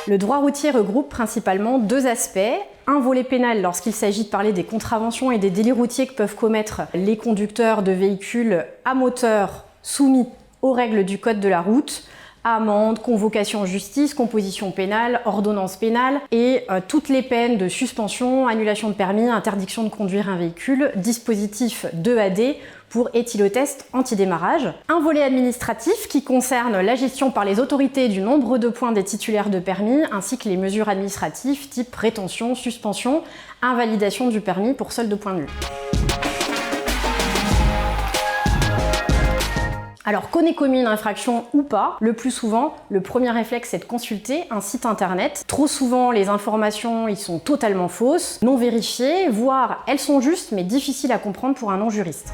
Le droit routier regroupe principalement deux aspects. Un volet pénal lorsqu'il s'agit de parler des contraventions et des délits routiers que peuvent commettre les conducteurs de véhicules à moteur soumis aux règles du code de la route, amende, convocation en justice, composition pénale, ordonnance pénale et toutes les peines de suspension, annulation de permis, interdiction de conduire un véhicule, dispositif 2AD pour éthylotest anti-démarrage. Un volet administratif qui concerne la gestion par les autorités du nombre de points des titulaires de permis ainsi que les mesures administratives type rétention, suspension, invalidation du permis pour solde de points de vue. Alors qu'on ait commis une infraction ou pas, le plus souvent, le premier réflexe c'est de consulter un site internet. Trop souvent, les informations ils sont totalement fausses, non vérifiées, voire elles sont justes mais difficiles à comprendre pour un non-juriste.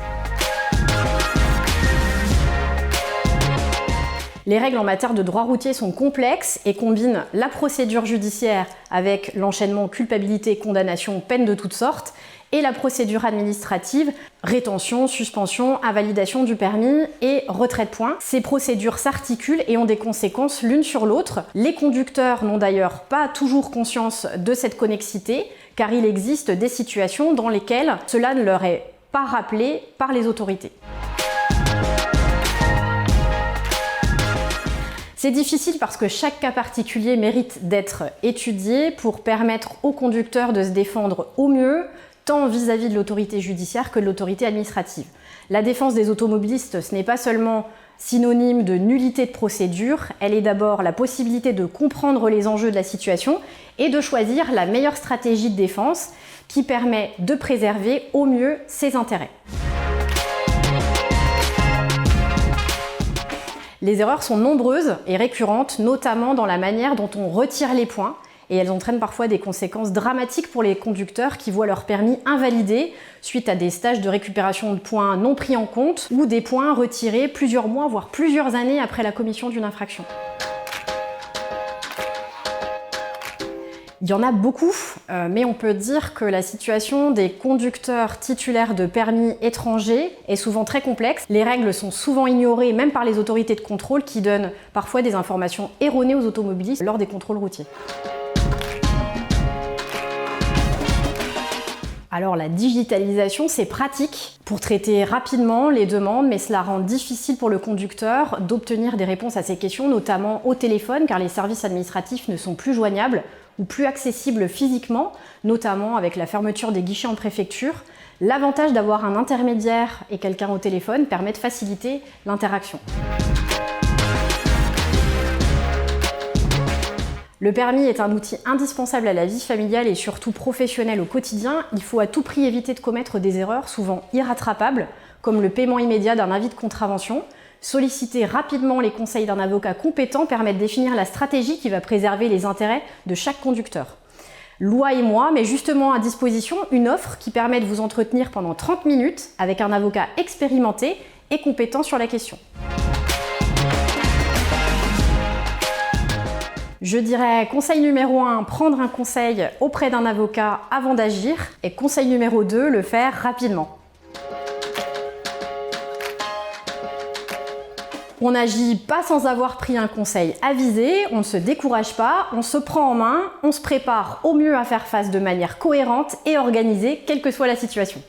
Les règles en matière de droit routier sont complexes et combinent la procédure judiciaire avec l'enchaînement culpabilité, condamnation, peine de toutes sortes, et la procédure administrative, rétention, suspension, invalidation du permis et retrait de points. Ces procédures s'articulent et ont des conséquences l'une sur l'autre. Les conducteurs n'ont d'ailleurs pas toujours conscience de cette connexité, car il existe des situations dans lesquelles cela ne leur est pas rappelé par les autorités. C'est difficile parce que chaque cas particulier mérite d'être étudié pour permettre aux conducteurs de se défendre au mieux, tant vis-à-vis de l'autorité judiciaire que de l'autorité administrative. La défense des automobilistes, ce n'est pas seulement synonyme de nullité de procédure, elle est d'abord la possibilité de comprendre les enjeux de la situation et de choisir la meilleure stratégie de défense qui permet de préserver au mieux ses intérêts. Les erreurs sont nombreuses et récurrentes, notamment dans la manière dont on retire les points, et elles entraînent parfois des conséquences dramatiques pour les conducteurs qui voient leur permis invalidé suite à des stages de récupération de points non pris en compte ou des points retirés plusieurs mois, voire plusieurs années après la commission d'une infraction. Il y en a beaucoup, mais on peut dire que la situation des conducteurs titulaires de permis étrangers est souvent très complexe. Les règles sont souvent ignorées, même par les autorités de contrôle, qui donnent parfois des informations erronées aux automobilistes lors des contrôles routiers. Alors la digitalisation, c'est pratique pour traiter rapidement les demandes, mais cela rend difficile pour le conducteur d'obtenir des réponses à ces questions, notamment au téléphone, car les services administratifs ne sont plus joignables ou plus accessibles physiquement, notamment avec la fermeture des guichets en préfecture. L'avantage d'avoir un intermédiaire et quelqu'un au téléphone permet de faciliter l'interaction. Le permis est un outil indispensable à la vie familiale et surtout professionnelle au quotidien. Il faut à tout prix éviter de commettre des erreurs souvent irrattrapables, comme le paiement immédiat d'un avis de contravention. Solliciter rapidement les conseils d'un avocat compétent permet de définir la stratégie qui va préserver les intérêts de chaque conducteur. Loi et moi met justement à disposition une offre qui permet de vous entretenir pendant 30 minutes avec un avocat expérimenté et compétent sur la question. Je dirais conseil numéro 1, prendre un conseil auprès d'un avocat avant d'agir, et conseil numéro 2, le faire rapidement. On n'agit pas sans avoir pris un conseil avisé, on ne se décourage pas, on se prend en main, on se prépare au mieux à faire face de manière cohérente et organisée, quelle que soit la situation.